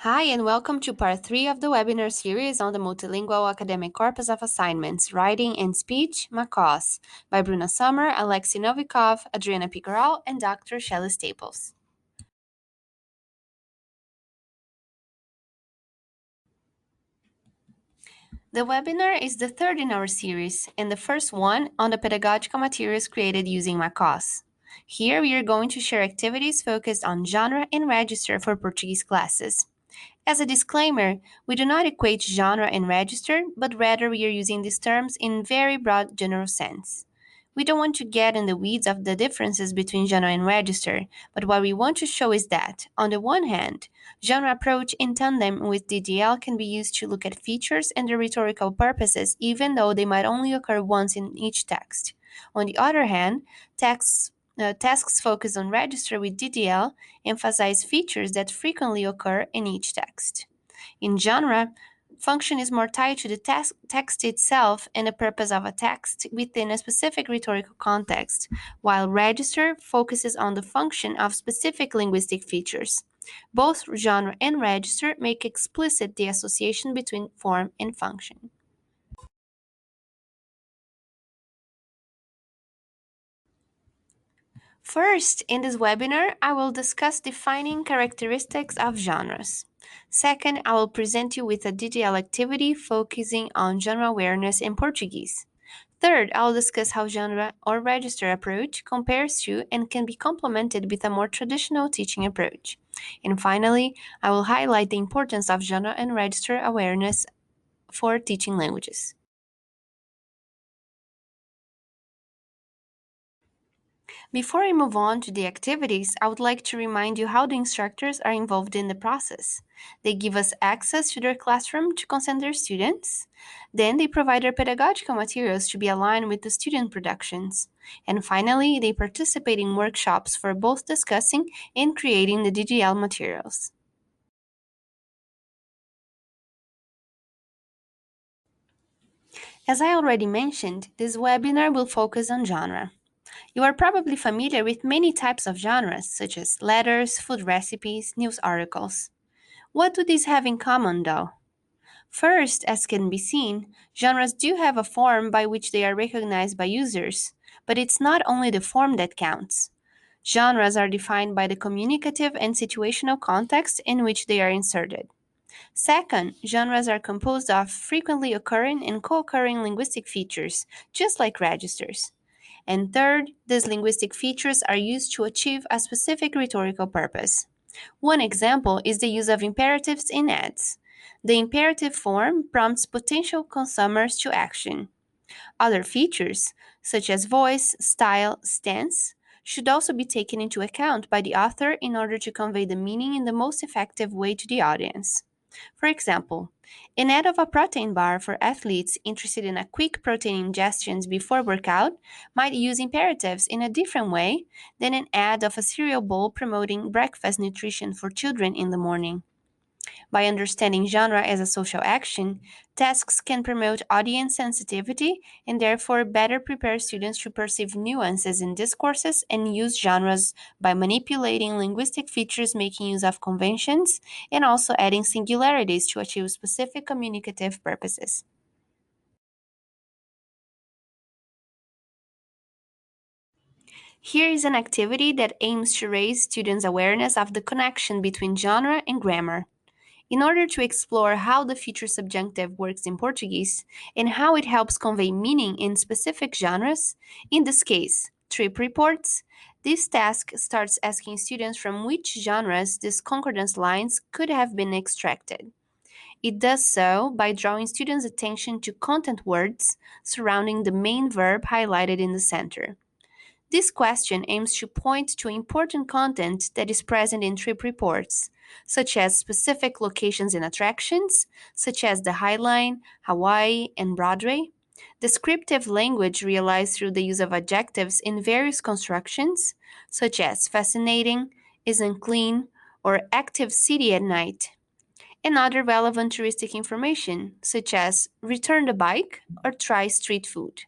Hi, and welcome to part 3 of the webinar series on the multilingual academic corpus of assignments, Writing and Speech, MACOS, by Bruna Sommer, Alexei Novikov, Adriana Picaral, and Dr. Shelley Staples. The webinar is the third in our series, and the first one on the pedagogical materials created using MACOS. Here we are going to share activities focused on genre and register for Portuguese classes. As a disclaimer, we do not equate genre and register, but rather we are using these terms in very broad general sense. We don't want to get in the weeds of the differences between genre and register, but what we want to show is that, on the one hand, genre approach in tandem with DDL can be used to look at features and their rhetorical purposes even though they might only occur once in each text. On the other hand, tasks focused on register with DDL emphasize features that frequently occur in each text. In genre, function is more tied to the text itself and the purpose of a text within a specific rhetorical context, while register focuses on the function of specific linguistic features. Both genre and register make explicit the association between form and function. First, in this webinar, I will discuss defining characteristics of genres. Second, I will present you with a DDL activity focusing on genre awareness in Portuguese. Third, I will discuss how genre or register approach compares to and can be complemented with a more traditional teaching approach. And finally, I will highlight the importance of genre and register awareness for teaching languages. Before I move on to the activities, I would like to remind you how the instructors are involved in the process. They give us access to their classroom to consent their students. Then they provide their pedagogical materials to be aligned with the student productions. And finally, they participate in workshops for both discussing and creating the DDL materials. As I already mentioned, this webinar will focus on genre. You are probably familiar with many types of genres, such as letters, food recipes, news articles. What do these have in common, though? First, as can be seen, genres do have a form by which they are recognized by users, but it's not only the form that counts. Genres are defined by the communicative and situational context in which they are inserted. Second, genres are composed of frequently occurring and co-occurring linguistic features, just like registers. And third, these linguistic features are used to achieve a specific rhetorical purpose. One example is the use of imperatives in ads. The imperative form prompts potential consumers to action. Other features, such as voice, style, stance, should also be taken into account by the author in order to convey the meaning in the most effective way to the audience. For example, an ad of a protein bar for athletes interested in a quick protein ingestion before workout might use imperatives in a different way than an ad of a cereal bowl promoting breakfast nutrition for children in the morning. By understanding genre as a social action, tasks can promote audience sensitivity and therefore better prepare students to perceive nuances in discourses and use genres by manipulating linguistic features, making use of conventions, and also adding singularities to achieve specific communicative purposes. Here is an activity that aims to raise students' awareness of the connection between genre and grammar. In order to explore how the future subjunctive works in Portuguese and how it helps convey meaning in specific genres, in this case, trip reports, this task starts asking students from which genres these concordance lines could have been extracted. It does so by drawing students' attention to content words surrounding the main verb highlighted in the center. This question aims to point to important content that is present in trip reports, such as specific locations and attractions, such as the High Line, Hawaii, and Broadway. Descriptive language realized through the use of adjectives in various constructions, such as fascinating, isn't clean, or active city at night. And other relevant touristic information, such as return the bike or try street food.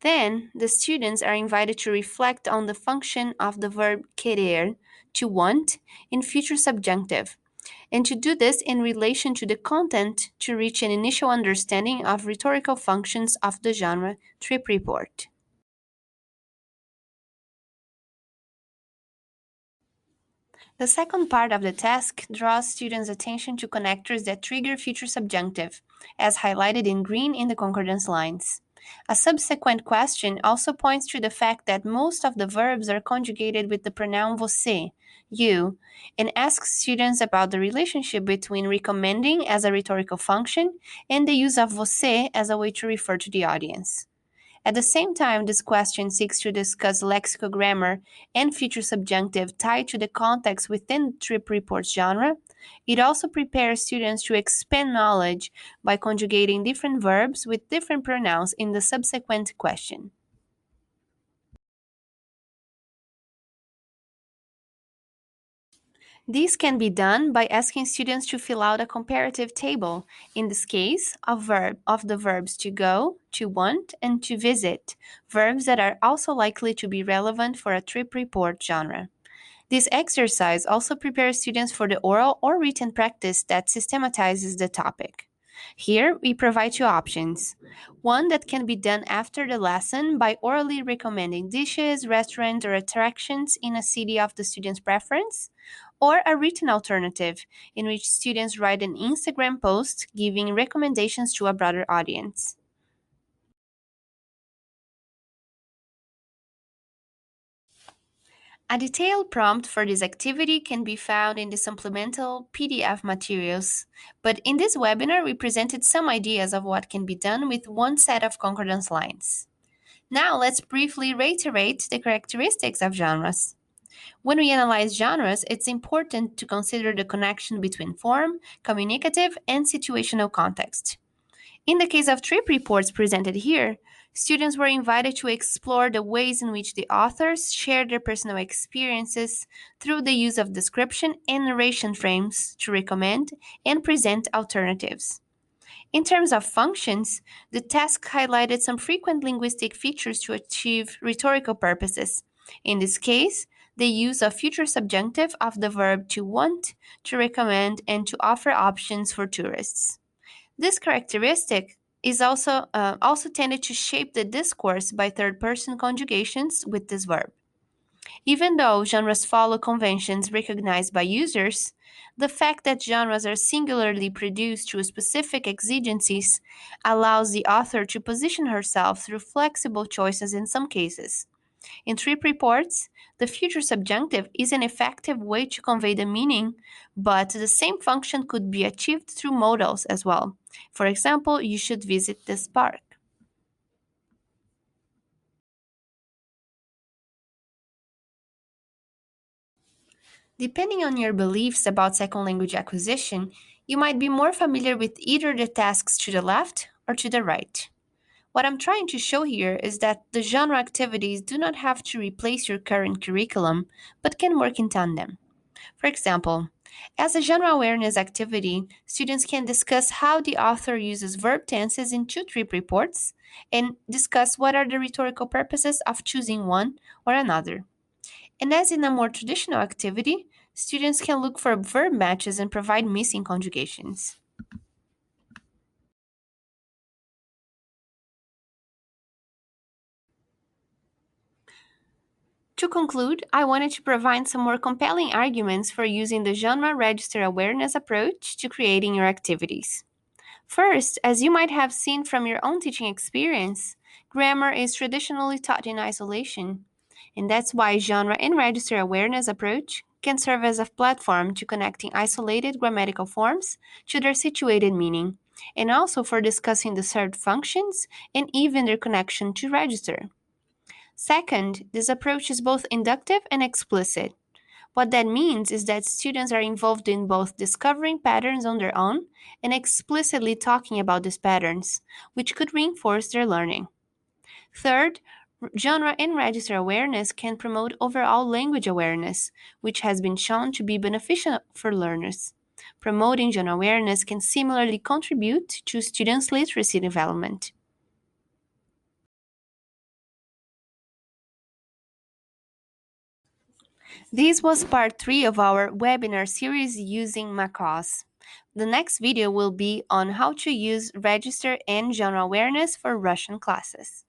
Then, the students are invited to reflect on the function of the verb querer, to want, in future subjunctive, and to do this in relation to the content to reach an initial understanding of rhetorical functions of the genre trip report. The second part of the task draws students' attention to connectors that trigger future subjunctive, as highlighted in green in the concordance lines. A subsequent question also points to the fact that most of the verbs are conjugated with the pronoun você, you, and asks students about the relationship between recommending as a rhetorical function and the use of você as a way to refer to the audience. At the same time, this question seeks to discuss lexicogrammar and future subjunctive tied to the context within trip reports genre. It also prepares students to expand knowledge by conjugating different verbs with different pronouns in the subsequent question. This can be done by asking students to fill out a comparative table, in this case, of the verbs to go, to want, and to visit, verbs that are also likely to be relevant for a trip report genre. This exercise also prepares students for the oral or written practice that systematizes the topic. Here, we provide two options. One that can be done after the lesson by orally recommending dishes, restaurants, or attractions in a city of the student's preference, or a written alternative in which students write an Instagram post giving recommendations to a broader audience. A detailed prompt for this activity can be found in the supplemental PDF materials, but in this webinar we presented some ideas of what can be done with one set of concordance lines. Now let's briefly reiterate the characteristics of genres. When we analyze genres, it's important to consider the connection between form, communicative, and situational context. In the case of trip reports presented here, students were invited to explore the ways in which the authors shared their personal experiences through the use of description and narration frames to recommend and present alternatives. In terms of functions, the task highlighted some frequent linguistic features to achieve rhetorical purposes. In this case, the use of future subjunctive of the verb to want, to recommend, and to offer options for tourists. This characteristic is also tended to shape the discourse by third-person conjugations with this verb. Even though genres follow conventions recognized by users, the fact that genres are singularly produced through specific exigencies allows the author to position herself through flexible choices in some cases. In trip reports, the future subjunctive is an effective way to convey the meaning, but the same function could be achieved through modals as well. For example, you should visit this park. Depending on your beliefs about second language acquisition, you might be more familiar with either the tasks to the left or to the right. What I'm trying to show here is that the genre activities do not have to replace your current curriculum, but can work in tandem. For example, as a genre awareness activity, students can discuss how the author uses verb tenses in two trip reports and discuss what are the rhetorical purposes of choosing one or another. And as in a more traditional activity, students can look for verb matches and provide missing conjugations. To conclude, I wanted to provide some more compelling arguments for using the genre register awareness approach to creating your activities. First, as you might have seen from your own teaching experience, grammar is traditionally taught in isolation, and that's why genre and register awareness approach can serve as a platform to connecting isolated grammatical forms to their situated meaning, and also for discussing the served functions and even their connection to register. Second, this approach is both inductive and explicit. What that means is that students are involved in both discovering patterns on their own and explicitly talking about these patterns, which could reinforce their learning. Third, genre and register awareness can promote overall language awareness, which has been shown to be beneficial for learners. Promoting genre awareness can similarly contribute to students' literacy development. This was part 3 of our webinar series using macros. The next video will be on how to use register and genre awareness for Russian classes.